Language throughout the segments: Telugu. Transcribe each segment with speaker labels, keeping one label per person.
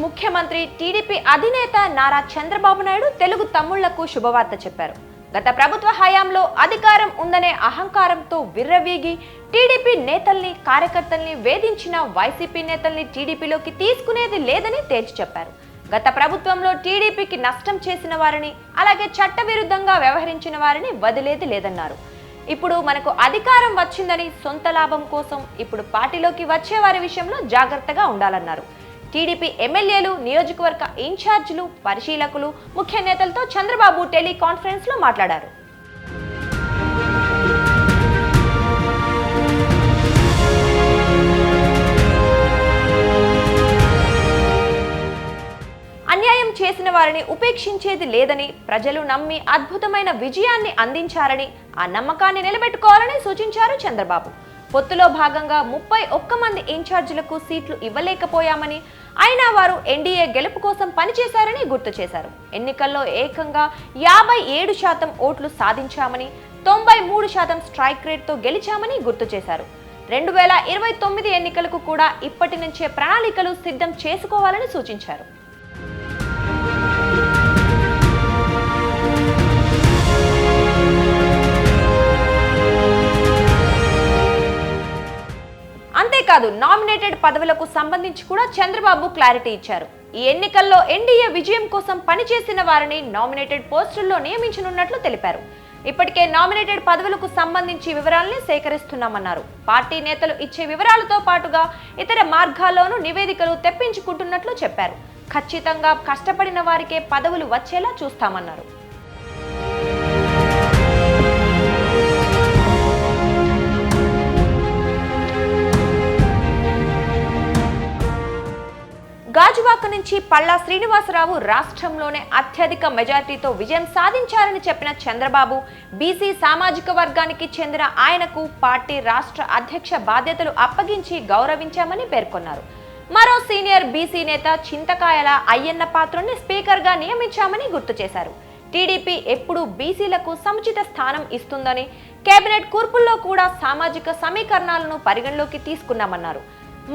Speaker 1: ముఖ్యమంత్రి టీడీపీ అధినేత నారా చంద్రబాబు నాయుడు తెలుగు తమ్ముళ్లకు శుభవార్త చెప్పారు. గత ప్రభుత్వ హయాంలో అధికారం ఉందనే అహంకారంతో విర్రవీగి టీడీపీ నేతల్ని కార్యకర్తల్ని వేధించిన వైసీపీ నేతల్ని టీడీపీలోకి తీసుకునేది లేదని తేల్చి చెప్పారు. గత ప్రభుత్వంలో టీడీపీకి నష్టం చేసిన వారిని అలాగే చట్టవిరుద్ధంగా వ్యవహరించిన వారిని వదిలేది లేదన్నారు. ఇప్పుడు మనకు అధికారం వచ్చిందని సొంత లాభం కోసం ఇప్పుడు పార్టీలోకి వచ్చే వారి విషయంలో జాగ్రత్తగా ఉండాలన్నారు. టీడీపీ ఎమ్మెల్యేలు, నియోజకవర్గ ఇన్ఛార్జీలు, పరిశీలకులు, ముఖ్య నేతలతో చంద్రబాబు టెలికాన్ఫరెన్స్ లో మాట్లాడారు. అన్యాయం చేసిన వారిని ఉపేక్షించేది లేదని, ప్రజలు నమ్మి అద్భుతమైన విజయాన్ని అందించారని, ఆ నమ్మకాన్ని నిలబెట్టుకోవాలని సూచించారు చంద్రబాబు. పొత్తులో భాగంగా 31 మంది ఇన్ఛార్జీలకు సీట్లు ఇవ్వలేకపోయామని, అయినా వారు ఎన్డీఏ గెలుపు కోసం పనిచేశారని గుర్తు చేశారు. ఎన్నికల్లో ఏకంగా 57% ఓట్లు సాధించామని, 93% స్ట్రైక్ రేట్తో గెలిచామని గుర్తు చేశారు. 2029 ఎన్నికలకు కూడా ఇప్పటి నుంచే ప్రణాళికలు సిద్ధం చేసుకోవాలని సూచించారు. అంతేకాదు, నామినేటెడ్ పదవులకు సంబంధించి కూడా చంద్రబాబు క్లారిటీ ఇచ్చారు. ఈ ఎన్నికల్లో ఎన్డీఏ విజయం కోసం పనిచేసిన వారిని నామినేటెడ్ పోస్టుల్లో నియమించనున్నట్లు తెలిపారు. ఇప్పటికే నామినేటెడ్ పదవులకు సంబంధించి వివరాలని సేకరిస్తున్నామన్నారు. పార్టీ నేతలు ఇచ్చే వివరాలతో పాటుగా ఇతర మార్గాల్లోనూ నివేదికలు తెప్పించుకుంటున్నట్లు చెప్పారు. ఖచ్చితంగా కష్టపడిన వారికే పదవులు వచ్చేలా చూస్తామన్నారు. గాజువాక నుంచి పల్లా శ్రీనివాసరావు రాష్ట్రంలోనే అత్యధిక మెజార్టీతో విజయం సాధించారని చెప్పిన చంద్రబాబు, బీసీ సామాజిక వర్గానికి చెందిన ఆయనకు పార్టీ రాష్ట్ర అధ్యక్ష బాధ్యతలు అప్పగించి గౌరవించామని పేర్కొన్నారు. మరో సీనియర్ బీసీ నేత చింతకాయల అయ్యన్న పాత్రుని స్పీకర్గా నియమించామని గుర్తు చేశారు. టీడీపీ ఎప్పుడూ బీసీలకు సముచిత స్థానం ఇస్తుందని, కేబినెట్ కూర్పుల్లో కూడా సామాజిక సమీకరణాలను పరిగణలోకి తీసుకున్నామన్నారు.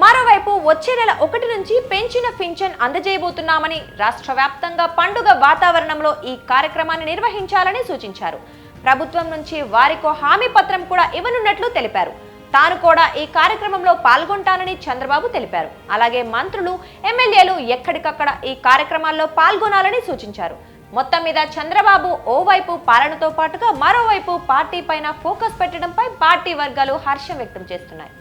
Speaker 1: మరోవైపు వచ్చే నెల 1 నుంచి పెంచిన పింఛన్ అందజేయబోతున్నామని, రాష్ట్ర వ్యాప్తంగా పండుగ వాతావరణంలో ఈ కార్యక్రమాన్ని నిర్వహించాలని సూచించారు. ప్రభుత్వం నుంచి వారికో హామీ పత్రం కూడా ఇవ్వనున్నట్లు తెలిపారు. తాను కూడా ఈ కార్యక్రమంలో పాల్గొంటానని చంద్రబాబు తెలిపారు. అలాగే మంత్రులు, ఎమ్మెల్యేలు ఎక్కడికక్కడ ఈ కార్యక్రమాల్లో పాల్గొనాలని సూచించారు. మొత్తం మీద చంద్రబాబు ఓవైపు పాలనతో పాటుగా మరోవైపు పార్టీ పైన ఫోకస్ పెట్టడంపై పార్టీ వర్గాలు హర్షం వ్యక్తం చేస్తున్నాయి.